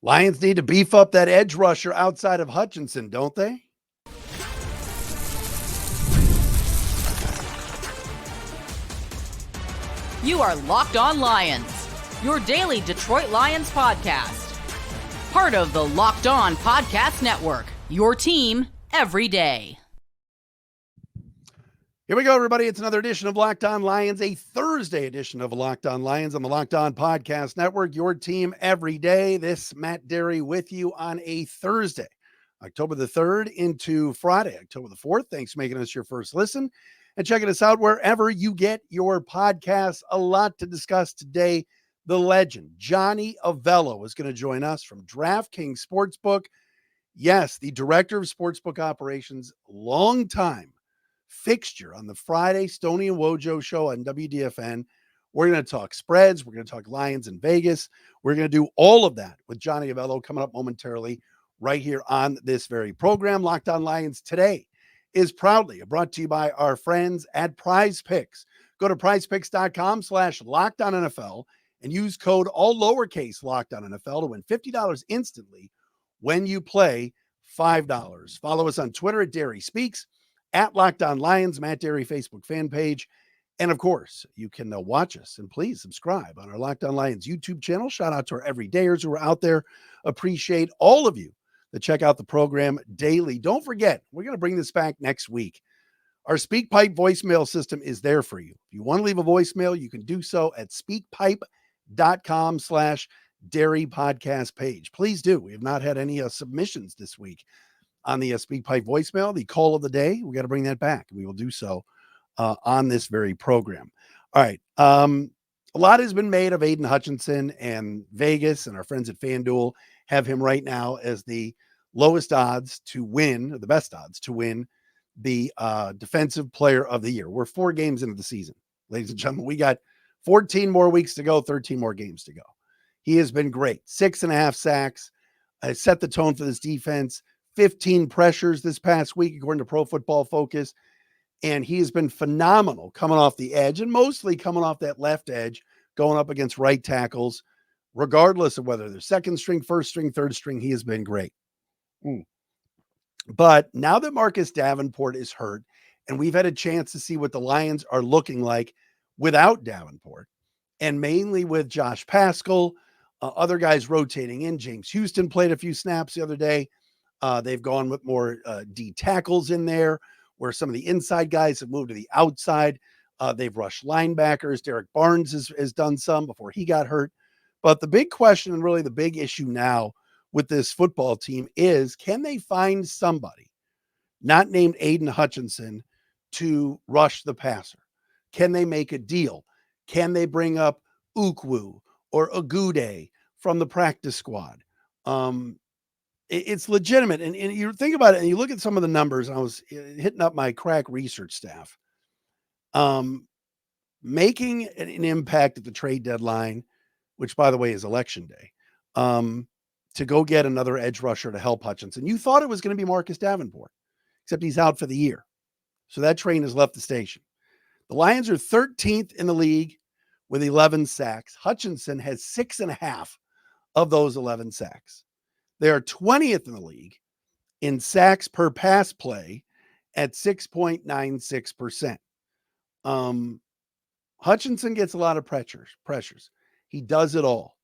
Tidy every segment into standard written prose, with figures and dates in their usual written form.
Lions need to beef up that edge rusher outside of Hutchinson, don't they? You are Locked On Lions, your daily Detroit Lions podcast. Part of the Locked On Podcast Network, your team every day. Here we go, everybody. It's another edition of Locked On Lions, a Thursday edition of Locked On Lions on the Locked On Podcast Network, your team every day. This Matt Derry with you on a Thursday, October the 3rd into Friday, October the 4th. Thanks for making us your first listen and checking us out wherever you get your podcasts. A lot to discuss today. The legend, Johnny Avello, is going to join us from DraftKings Sportsbook. Yes, the director of sportsbook operations, longtime fixture on the Friday Stoney and Wojo show on WDFN. We're going to talk spreads. We're going to talk Lions in Vegas. We're going to do all of that with Johnny Avello coming up momentarily right here on this very program. Locked On Lions today is proudly brought to you by our friends at PrizePicks. Go to prizepicks.com/LockedOnNFL and use code all lowercase LockedOnNFL to win $50 instantly when you play $5. Follow us on Twitter at Derry Speaks, at Locked On Lions, Matt Derry Facebook fan page. And of course, you can watch us and please subscribe on our Locked On Lions YouTube channel. Shout out to our everydayers who are out there. Appreciate all of you that check out the program daily. Don't forget, we're going to bring this back next week. Our SpeakPipe voicemail system is there for you. If you want to leave a voicemail, you can do so at speakpipe.com/Derry podcast page. Please do. We have not had any submissions this week on the SpeakPipe voicemail, the call of the day. We got to bring that back. We will do so on this very program. All right. A lot has been made of Aidan Hutchinson, and Vegas and our friends at FanDuel have him right now as the lowest odds to win, or the best odds to win the defensive player of the year. We're 4 games into the season, ladies and gentlemen. We got 14 more weeks to go, 13 more games to go. He has been great. 6.5 sacks. Set the tone for this defense. 15 pressures this past week, according to Pro Football Focus. And he has been phenomenal coming off the edge and mostly coming off that left edge, going up against right tackles, regardless of whether they're second string, first string, third string. He has been great. But now that Marcus Davenport is hurt, and we've had a chance to see what the Lions are looking like without Davenport, and mainly with Josh Paschal, other guys rotating in. James Houston played a few snaps the other day. They've gone with more D tackles in there, where some of the inside guys have moved to the outside. They've rushed linebackers. Derek Barnes has done some before he got hurt. But the big question, and really the big issue now with this football team, is can they find somebody not named Aidan Hutchinson to rush the passer? Can they make a deal? Can they bring up Ukwu or Agude from the practice squad? It's legitimate. And you think about it and you look at some of the numbers. I was hitting up my crack research staff. Making an impact at the trade deadline, which, by the way, is election day, to go get another edge rusher to help Hutchinson. You thought it was going to be Marcus Davenport, except he's out for the year. So that train has left the station. The Lions are 13th in the league with 11 sacks. Hutchinson has 6.5 of those 11 sacks. They are 20th in the league in sacks per pass play at 6.96%. Hutchinson gets a lot of pressures. He does it all.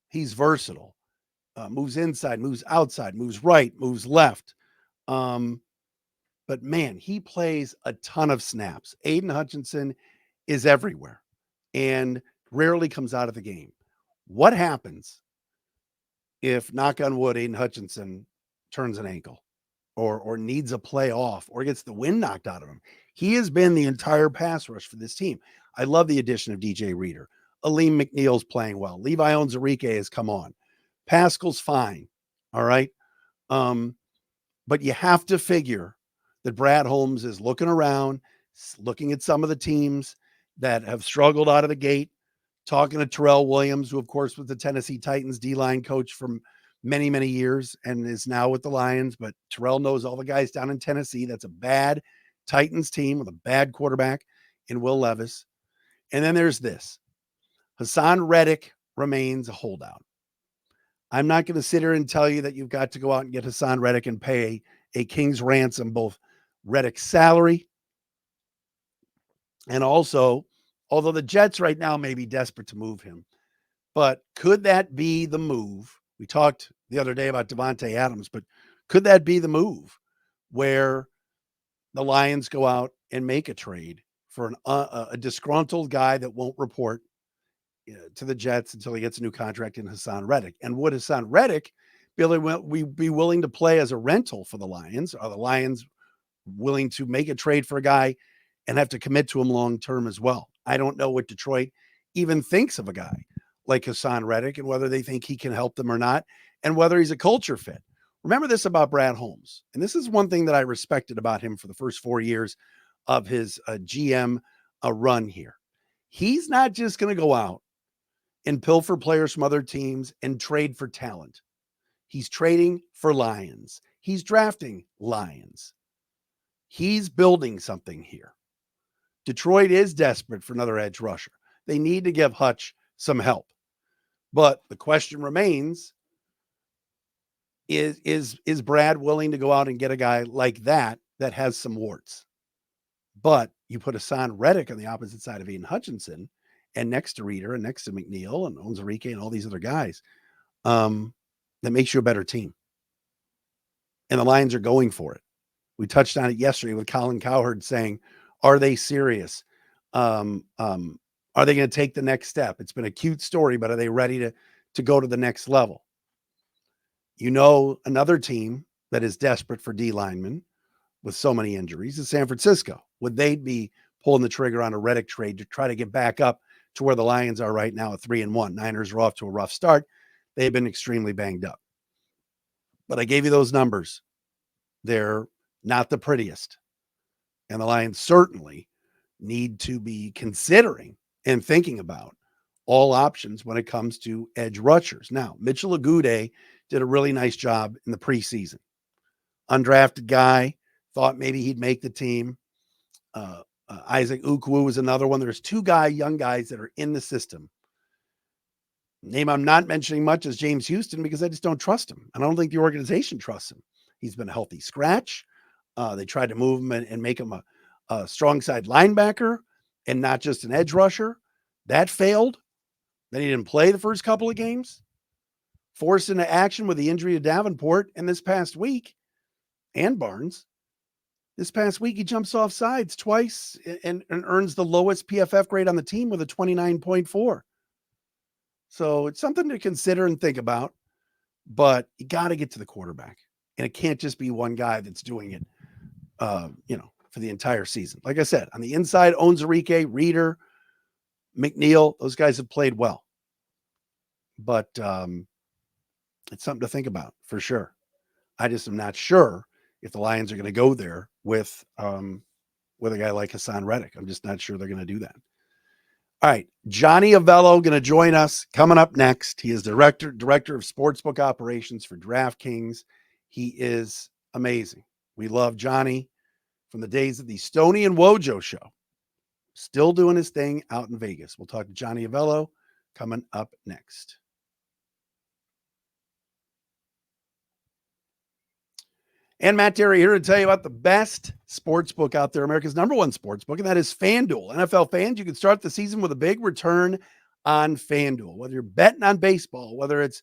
He's versatile. Moves inside, moves outside, moves right, moves left. But man, he plays a ton of snaps. Aidan Hutchinson is everywhere and rarely comes out of the game. What happens if, knock on wood, Aidan Hutchinson turns an ankle or needs a play off or gets the wind knocked out of him? He has been the entire pass rush for this team. I love the addition of DJ Reader. Aleem McNeil's playing well. Levi Onwuzurike has come on. Paschal's fine. All right. But you have to figure that Brad Holmes is looking around, looking at some of the teams that have struggled out of the gate, talking to Terrell Williams, who, of course, was the Tennessee Titans D-line coach for many, many years and is now with the Lions. But Terrell knows all the guys down in Tennessee. That's a bad Titans team with a bad quarterback in Will Levis. And then there's this. Haasan Reddick remains a holdout. I'm not going to sit here and tell you that you've got to go out and get Haasan Reddick and pay a king's ransom, both Reddick's salary and also, although the Jets right now may be desperate to move him, but could that be the move? We talked the other day about Devontae Adams, but could that be the move where the Lions go out and make a trade for a disgruntled guy that won't report to the Jets until he gets a new contract in Haasan Reddick? And would Haasan Reddick be willing to play as a rental for the Lions? Are the Lions willing to make a trade for a guy and have to commit to him long term as well? I don't know what Detroit even thinks of a guy like Haasan Reddick and whether they think he can help them or not, and whether he's a culture fit. Remember this about Brad Holmes, and this is one thing that I respected about him for the first 4 years of his GM run here. He's not just going to go out and pilfer players from other teams and trade for talent. He's trading for Lions. He's drafting Lions. He's building something here. Detroit is desperate for another edge rusher. They need to give Hutch some help. But the question remains, is Brad willing to go out and get a guy like that has some warts? But you put Haasan Reddick on the opposite side of Aidan Hutchinson and next to Reeder and next to McNeil and Onwuzurike and all these other guys, that makes you a better team. And the Lions are going for it. We touched on it yesterday with Colin Cowherd saying, are they serious? Are they going to take the next step? It's been a cute story, but are they ready to go to the next level? You know, another team that is desperate for D linemen with so many injuries is San Francisco. Would they be pulling the trigger on a Reddick trade to try to get back up to where the Lions are right now at 3-1? Niners are off to a rough start. They've been extremely banged up. But I gave you those numbers. They're not the prettiest. And the Lions certainly need to be considering and thinking about all options when it comes to edge rushers. Now, Mitchell Agude did a really nice job in the preseason. Undrafted guy, thought maybe he'd make the team. Isaac Ukwu was another one. There's two young guys that are in the system. Name I'm not mentioning much is James Houston because I just don't trust him. And I don't think the organization trusts him. He's been a healthy scratch. They tried to move him and make him a strong side linebacker and not just an edge rusher. That failed. Then he didn't play the first couple of games. Forced into action with the injury to Davenport. And this past week, and Barnes, this past week he jumps off sides twice and earns the lowest PFF grade on the team with a 29.4. So it's something to consider and think about. But you got to get to the quarterback. And it can't just be one guy that's doing it, for the entire season. Like I said, on the inside, Onwuzurike, Reeder, McNeil, those guys have played well. But it's something to think about for sure. I just am not sure if the Lions are going to go there with a guy like Haasan Reddick. I'm just not sure they're going to do that. All right, Johnny Avello going to join us coming up next. He is director of sportsbook operations for DraftKings. He is amazing. We love Johnny from the days of the Stoney and Wojo show. Still doing his thing out in Vegas. We'll talk to Johnny Avello coming up next. And Matt Derry here to tell you about the best sportsbook out there, America's number one sportsbook, and that is FanDuel. NFL fans, you can start the season with a big return on FanDuel. Whether you're betting on baseball, whether it's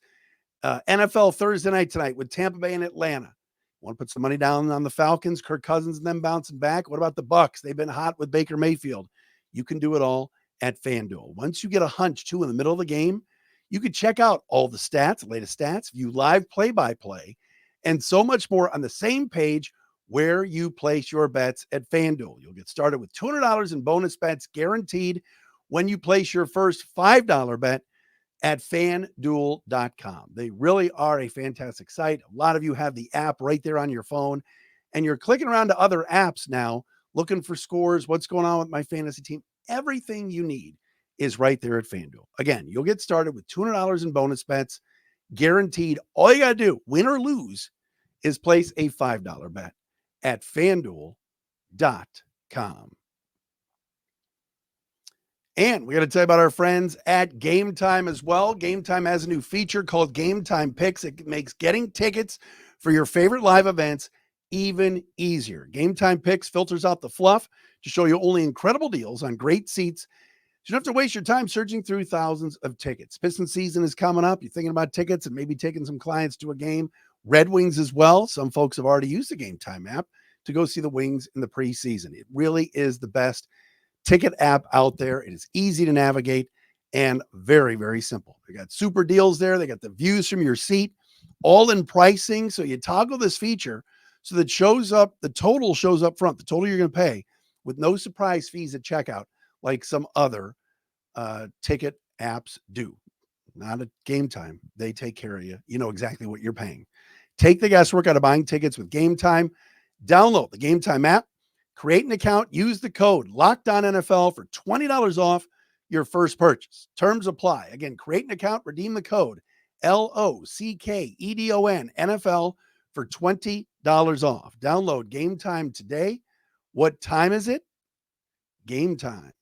NFL Thursday night tonight with Tampa Bay and Atlanta. Want to put some money down on the Falcons, Kirk Cousins, and them bouncing back? What about the Bucks? They've been hot with Baker Mayfield. You can do it all at FanDuel. Once you get a hunch, too, in the middle of the game, you can check out all the stats, latest stats, view live play-by-play, and so much more on the same page where you place your bets at FanDuel. You'll get started with $200 in bonus bets guaranteed when you place your first $5 bet at FanDuel.com. They really are a fantastic site. A lot of you have the app right there on your phone, and you're clicking around to other apps now, looking for scores, what's going on with my fantasy team. Everything you need is right there at FanDuel. Again, you'll get started with $200 in bonus bets guaranteed. All you got to do, win or lose, is place a $5 bet at FanDuel.com. And we got to tell you about our friends at Gametime as well. Gametime has a new feature called Gametime Picks. It makes getting tickets for your favorite live events even easier. Gametime Picks filters out the fluff to show you only incredible deals on great seats. You don't have to waste your time searching through thousands of tickets. Piston season is coming up. You're thinking about tickets and maybe taking some clients to a game. Red Wings as well. Some folks have already used the Gametime app to go see the Wings in the preseason. It really is the best ticket app out there. It is easy to navigate and very, very simple. They got super deals there. They got the views from your seat, all in pricing. So you toggle this feature so that shows up, the total shows up front, the total you're going to pay with no surprise fees at checkout like some other ticket apps do. Not at Gametime. They take care of you. You know exactly what you're paying. Take the guesswork out of buying tickets with Gametime. Download the Gametime app. Create an account, use the code LOCKEDONNFL for $20 off your first purchase. Terms apply. Again, create an account, redeem the code LOCKEDON NFL for $20 off. Download Gametime today. What time is it? Gametime.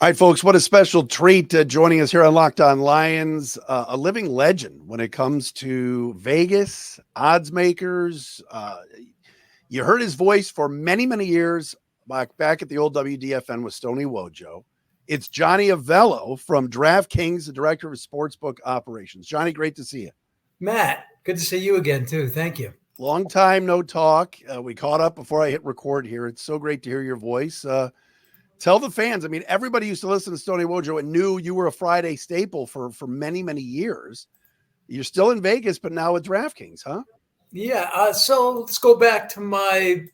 All right, folks, what a special treat joining us here on Locked On Lions. A living legend when it comes to Vegas, odds makers. You heard his voice for many, many years back at the old WDFN with Stoney Wojo. It's Johnny Avello from DraftKings, the director of sportsbook operations. Johnny, great to see you. Matt, good to see you again, too. Thank you. Long time no talk. We caught up before I hit record here. It's so great to hear your voice. Tell the fans. I mean, everybody used to listen to Stoney Wojo and knew you were a Friday staple for many, many years. You're still in Vegas, but now with DraftKings, huh? Yeah. So let's go back to my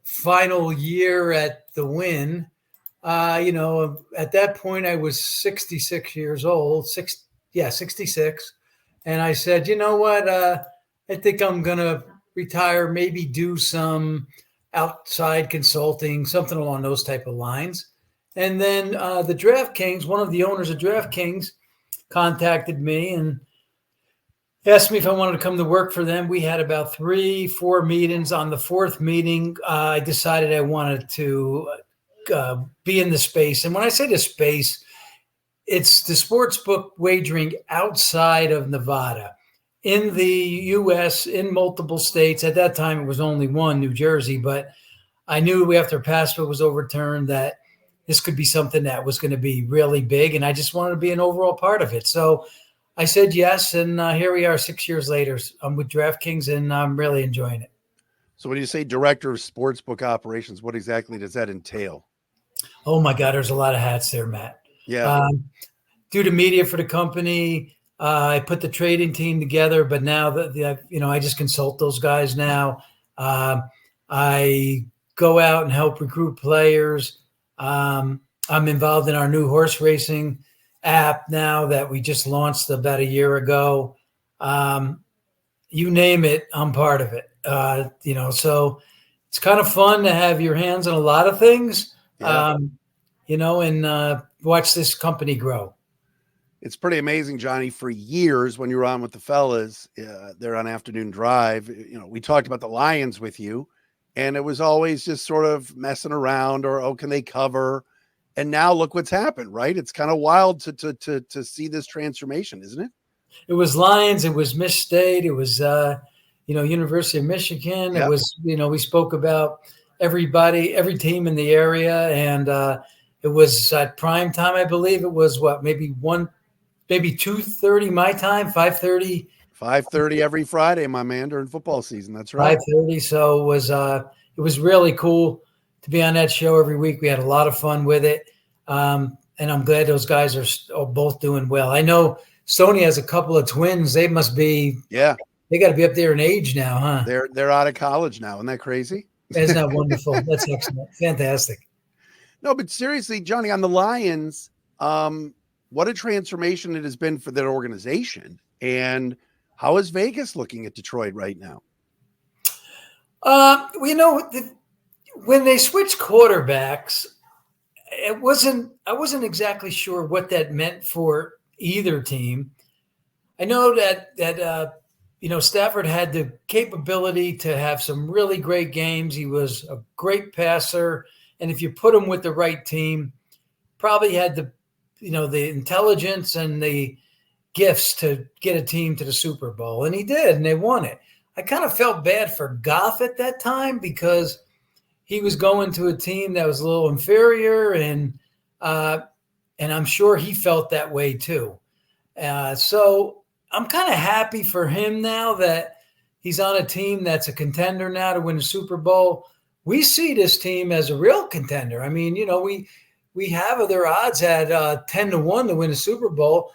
final year at the Wynn. At that point, I was 66 years old. 66. And I said, you know what? I think I'm going to retire, maybe do some outside consulting, something along those type of lines. And then the DraftKings, one of the owners of DraftKings contacted me and asked me if I wanted to come to work for them. We had about 3-4 meetings. On the fourth meeting, I decided I wanted to be in the space. And when I say the space, it's the sportsbook wagering outside of Nevada. In the U.S., in multiple states. At that time, it was only one, New Jersey. But I knew after PASPA was overturned that this could be something that was going to be really big, and I just wanted to be an overall part of it. So I said yes, and here we are 6 years later. I'm with DraftKings, and I'm really enjoying it. So when you say director of sportsbook operations, what exactly does that entail? Oh, my God, there's a lot of hats there, Matt. Yeah. Do the media for the company. I put the trading team together, but now I just consult those guys now. I go out and help recruit players. I'm involved in our new horse racing app now that we just launched about a year ago. You name it, I'm part of it. So it's kind of fun to have your hands on a lot of things, and watch this company grow. It's pretty amazing, Johnny. For years, when you were on with the fellas there on Afternoon Drive, we talked about the Lions with you, and it was always just sort of messing around or, can they cover? And now look what's happened, right? It's kind of wild to see this transformation, isn't it? It was Lions. It was Miss State. It was, University of Michigan. Yep. It was, we spoke about everybody, every team in the area. And it was at prime time, I believe. It was maybe 2:30 my time, 5:30. 5:30 every Friday, my man, during football season. That's right. 5:30. So it was really cool to be on that show every week. We had a lot of fun with it. And I'm glad those guys are both doing well. I know Sony has a couple of twins. They must be, they got to be up there in age now, huh? They're out of college now. Isn't that crazy? Isn't that wonderful? That's excellent. Fantastic. No, but seriously, Johnny, on the Lions, what a transformation it has been for their organization. And how is Vegas looking at Detroit right now? When they switched quarterbacks, I wasn't exactly sure what that meant for either team. I know that Stafford had the capability to have some really great games. He was a great passer. And if you put him with the right team, probably had the intelligence and the gifts to get a team to the Super Bowl. And he did, and they won it. I kind of felt bad for Goff at that time because he was going to a team that was a little inferior, and I'm sure he felt that way too. So I'm kind of happy for him now that he's on a team that's a contender now to win the Super Bowl. We see this team as a real contender. I mean, we have their odds at 10-1 to win a Super Bowl,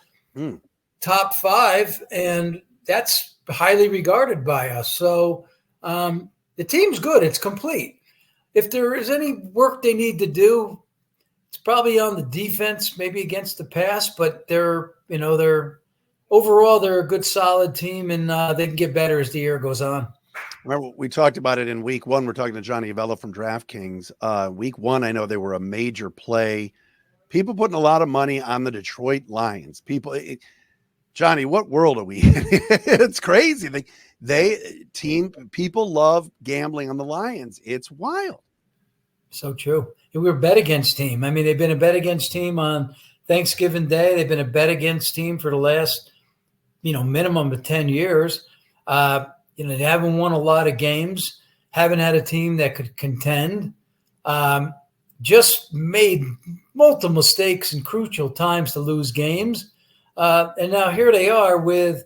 top 5, and that's highly regarded by us. So the team's good. It's complete. If there is any work they need to do, it's probably on the defense, maybe against the pass, but they're overall, they're a good, solid team, and they can get better as the year goes on. Remember, we talked about it in week 1. We're talking to Johnny Avello from DraftKings. Week 1, I know they were a major play. People putting a lot of money on the Detroit Lions. Johnny, what world are we in? It's crazy. People love gambling on the Lions. It's wild. So true. And we were bet against team. I mean, they've been a bet against team on Thanksgiving Day. They've been a bet against team for the last, minimum of 10 years. They haven't won a lot of games, haven't had a team that could contend, just made multiple mistakes in crucial times to lose games. And now here they are with,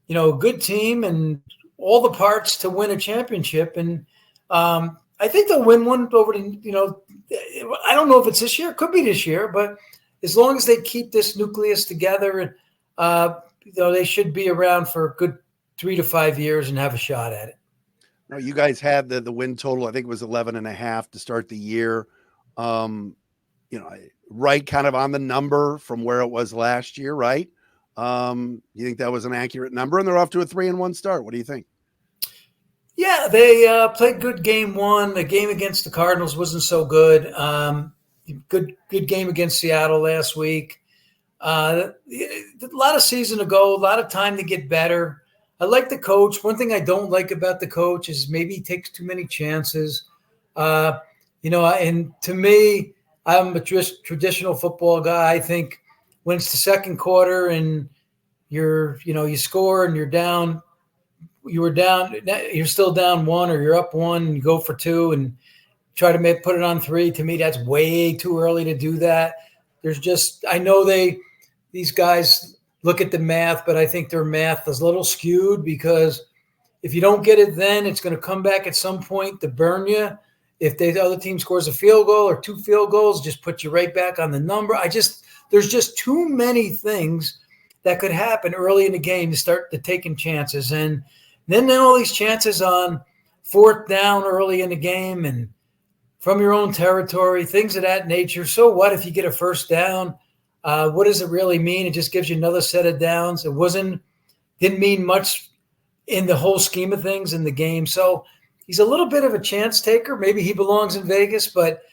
a good team and all the parts to win a championship. And I think they'll win one over the, I don't know if it's this year, it could be this year, but as long as they keep this nucleus together, they should be around for a good 3 to 5 years and have a shot at it. Now, you guys had the win total, I think it was 11.5 to start the year. Right kind of on the number from where it was last year, right? You think that was an accurate number? And they're off to a 3-1 start. What do you think? Yeah, they played good game 1. The game against the Cardinals wasn't so good. Good game against Seattle last week. A lot of season to go, a lot of time to get better. I like the coach. One thing I don't like about the coach is maybe he takes too many chances. And to me, I'm a traditional football guy. I think when it's the second quarter and you score and you're still down 1 or you're up 1 and you go for 2 and try to put it on 3. To me, that's way too early to do that. I know these guys look at the math, but I think their math is a little skewed because if you don't get it then, it's going to come back at some point to burn you. If the other team scores a field goal or 2 field goals, just put you right back on the number. There's just too many things that could happen early in the game to start taking chances. And then all these chances on 4th down early in the game and from your own territory, things of that nature. So what if you get a first down? What does it really mean? It just gives you another set of downs. It didn't mean much in the whole scheme of things in the game. So he's a little bit of a chance taker. Maybe he belongs in Vegas, but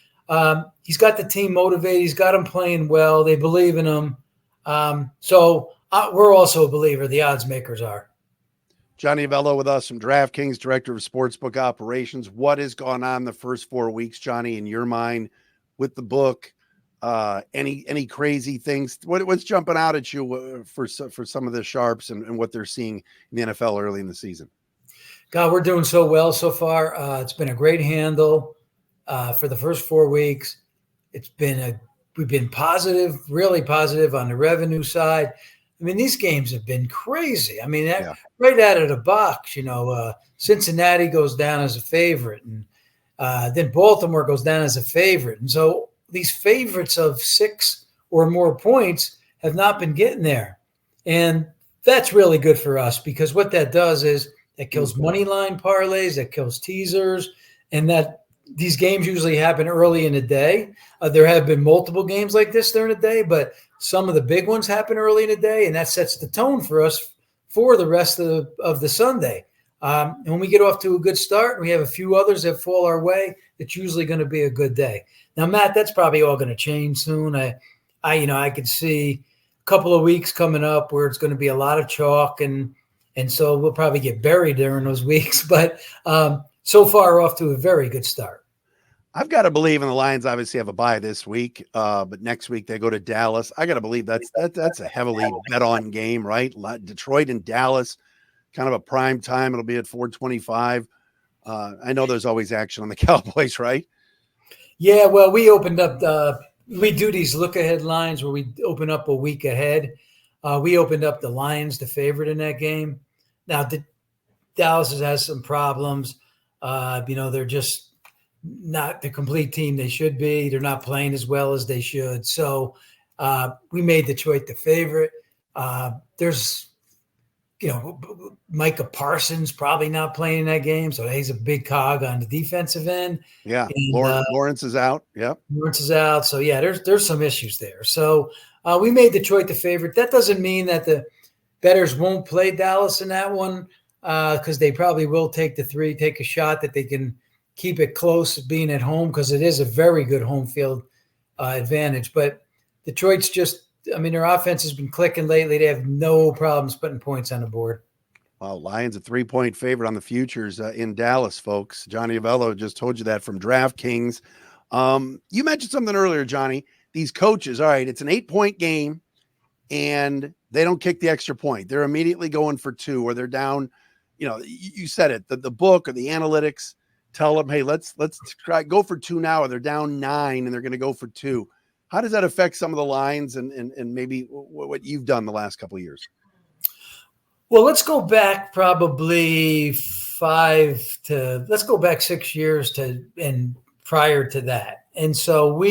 he's got the team motivated. He's got them playing well. They believe in him. So we're also a believer. The odds makers are. Johnny Avello with us from DraftKings, Director of Sportsbook Operations. What has gone on the first 4 weeks, Johnny, in your mind with the book? Any crazy things? What's jumping out at you for some of the sharps and what they're seeing in the NFL early in the season? God, we're doing so well so far. It's been a great handle for the first 4 weeks. We've been positive, really positive on the revenue side. I mean, these games have been crazy. I mean, right out of the box, Cincinnati goes down as a favorite, and then Baltimore goes down as a favorite. And so these favorites of 6 or more points have not been getting there. And that's really good for us because what that does is that kills money line parlays, that kills teasers, and that these games usually happen early in the day. There have been multiple games like this during the day, but some of the big ones happen early in the day, and that sets the tone for us for the rest of the Sunday. And when we get off to a good start, and we have a few others that fall our way, it's usually going to be a good day. Now, Matt, that's probably all going to change soon. I could see a couple of weeks coming up where it's going to be a lot of chalk, and And so we'll probably get buried during those weeks. But so far off to a very good start. I've got to believe in the Lions. Obviously have a bye this week, but next week they go to Dallas. I got to believe that's a heavily bet on game, right? Detroit and Dallas, kind of a prime time. It'll be at 4:25. I know there's always action on the Cowboys, right? Yeah, well, we opened up we do these look ahead lines where we open up a week ahead. We opened up the Lions, the favorite in that game. Now, Dallas has some problems. They're just not the complete team they should be. They're not playing as well as they should. So we made Detroit the favorite. There's, Micah Parsons probably not playing in that game. So he's a big cog on the defensive end. Yeah. And, Lawrence is out. Yep. Lawrence is out. So, yeah, there's some issues there. So we made Detroit the favorite. That doesn't mean that the bettors won't play Dallas in that one because they probably will take the 3, take a shot that they can keep it close being at home because it is a very good home field advantage. But Detroit's their offense has been clicking lately. They have no problems putting points on the board. Well, Lions a 3-point favorite on the futures in Dallas, folks. Johnny Avello just told you that from DraftKings. You mentioned something earlier, Johnny. These coaches, all right, it's an 8-point game, and they don't kick the extra point. They're immediately going for 2, or they're down. You said it. The book or the analytics tell them, hey, let's try go for 2 now, or they're down 9 and they're going to go for 2. How does that affect some of the lines and maybe what you've done the last couple of years? Well, let's go back probably 6 years and prior to that. And so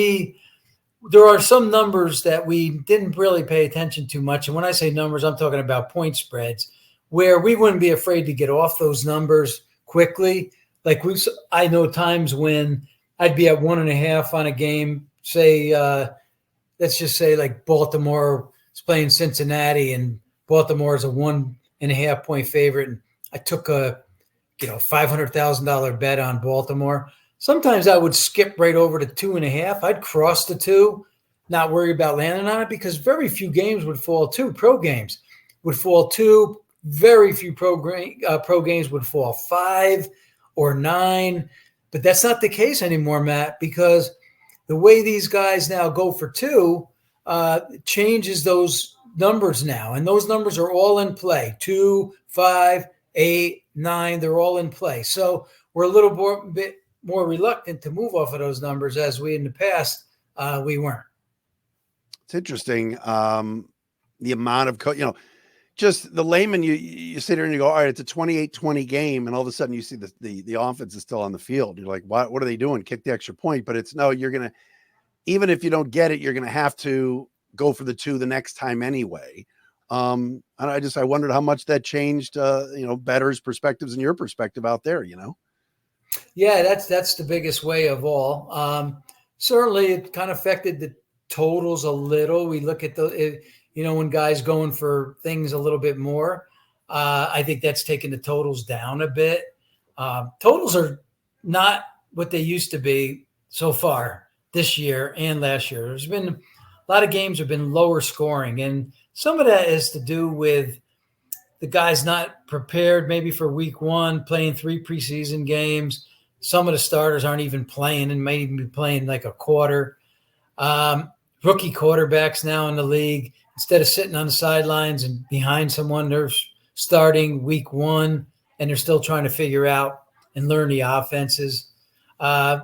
there are some numbers that we didn't really pay attention to much. And when I say numbers, I'm talking about point spreads where we wouldn't be afraid to get off those numbers quickly. Like I know times when I'd be at 1.5 on a game, say, let's just say like Baltimore is playing Cincinnati and Baltimore is a 1.5 point favorite. And I took a, $500,000 bet on Baltimore. Sometimes I would skip right over to 2.5. I'd cross the 2, not worry about landing on it because very few games would fall 2. Pro games would fall 2. Very few pro games would fall 5 or 9. But that's not the case anymore, Matt, because the way these guys now go for 2 changes those numbers now. And those numbers are all in play. 2, 5, 8, 9, they're all in play. So we're a little bit more reluctant to move off of those numbers as we in the past we weren't. It's interesting. The amount of, just the layman, you sit here and you go, all right, it's a 28-20 game. And all of a sudden you see the offense is still on the field. You're like, what are they doing? Kick the extra point. But it's no, you're going to, even if you don't get it, you're going to have to go for the 2 the next time anyway. And I wondered how much that changed, bettors' perspectives and your perspective out there, Yeah, that's the biggest way of all. Certainly it kind of affected the totals a little. We look at when guys going for things a little bit more, I think that's taken the totals down a bit. Totals are not what they used to be so far this year and last year. There's been a lot of games have been lower scoring, and some of that is to do with the guys not prepared maybe for week 1, playing 3 preseason games. Some of the starters aren't even playing and may even be playing like a quarter. Rookie quarterbacks now in the league, instead of sitting on the sidelines and behind someone, they're starting week 1 and they're still trying to figure out and learn the offenses. I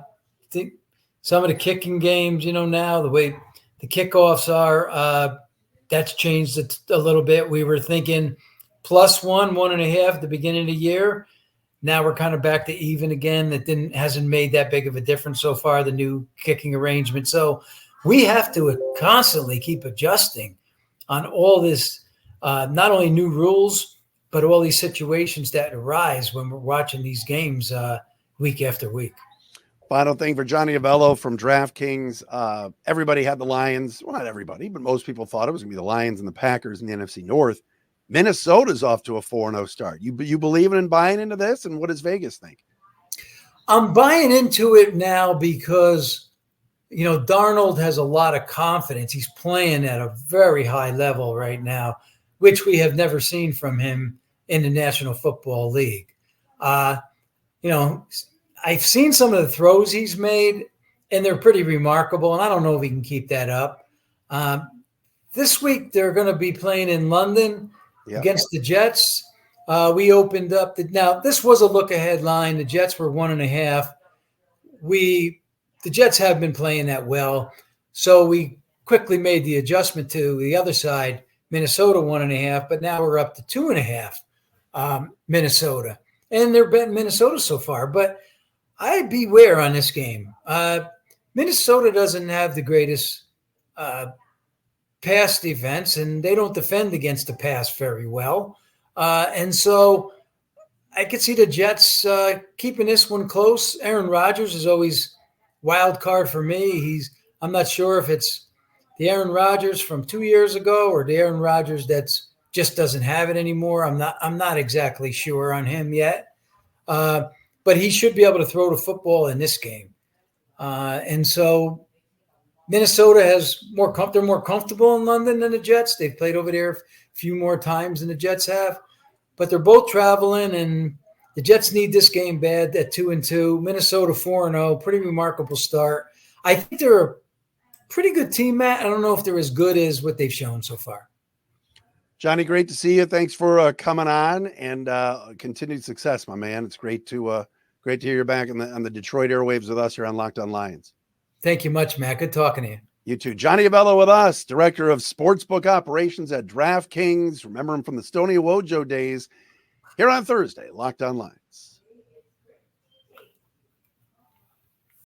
think some of the kicking games, now the way the kickoffs are, that's changed a little bit. We were thinking +1, 1.5 at the beginning of the year. Now we're kind of back to even again. That hasn't made that big of a difference so far, the new kicking arrangement. So we have to constantly keep adjusting on all this, not only new rules, but all these situations that arise when we're watching these games week after week. Final thing for Johnny Avello from DraftKings. Everybody had the Lions. Well, not everybody, but most people thought it was going to be the Lions and the Packers in the NFC North. Minnesota's off to a 4-0 start. You believe in buying into this? And what does Vegas think? I'm buying into it now because, Darnold has a lot of confidence. He's playing at a very high level right now, which we have never seen from him in the National Football League. I've seen some of the throws he's made, and they're pretty remarkable, and I don't know if he can keep that up. This week, they're going to be playing in London against the Jets. We opened up now this was a look-ahead line. The Jets were 1.5. The Jets have been playing that well, so we quickly made the adjustment to the other side, Minnesota 1.5, but now we're up to 2.5, Minnesota. And they're betting Minnesota so far, but I beware on this game. Minnesota doesn't have the greatest pass defense, and they don't defend against the pass very well. And so I could see the Jets keeping this one close. Aaron Rodgers is always wild card for me. I'm not sure if it's the Aaron Rodgers from 2 years ago or the Aaron Rodgers that's just doesn't have it anymore. I'm not exactly sure on him yet. But he should be able to throw the football in this game. And so Minnesota they're more comfortable in London than the Jets. They've played over there a few more times than the Jets have, but they're both traveling, and the Jets need this game bad at 2-2. Minnesota 4-0, pretty remarkable start. I think they're a pretty good team, Matt. I don't know if they're as good as what they've shown so far. Johnny, great to see you. Thanks for coming on, and continued success, my man. It's great to hear you back on the Detroit airwaves with us here on Locked On Lions. Thank you much, Matt. Good talking to you. You too. Johnny Avello with us, Director of Sportsbook Operations at DraftKings. Remember him from the Stoney Wojo days here on Thursday, Locked On Lions.